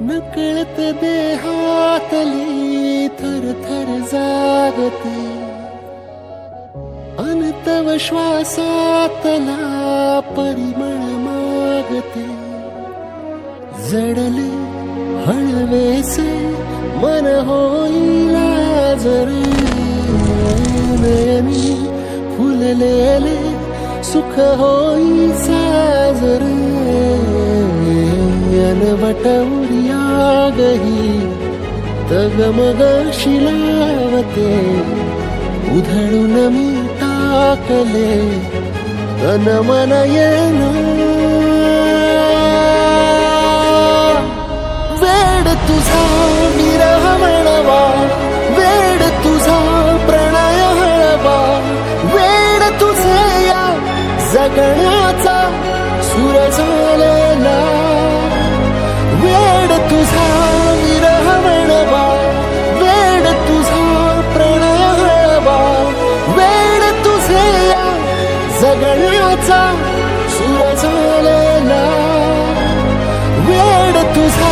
नकळत देहातली थर थर जागते, अनतव श्वासातला परिमळ मागते. जडले हळवेसे मन होईल जरे, नयनी फुललेले सुख होई साजरे. अनवट उर्यागही तगमग शिलावते, उधळून मी टाकले तन मन येना. वेड तुझा विरह म्हणवा, वेड तुझा प्रणय हळवा, वेड तुझे या जगण्याचा सूर झालेला. वेड तुझा विरह म्हणवा, वेड तुझा प्रणय हळवा, वेड तुझे या जगण्याचा सूर झालेला. वेड तुझा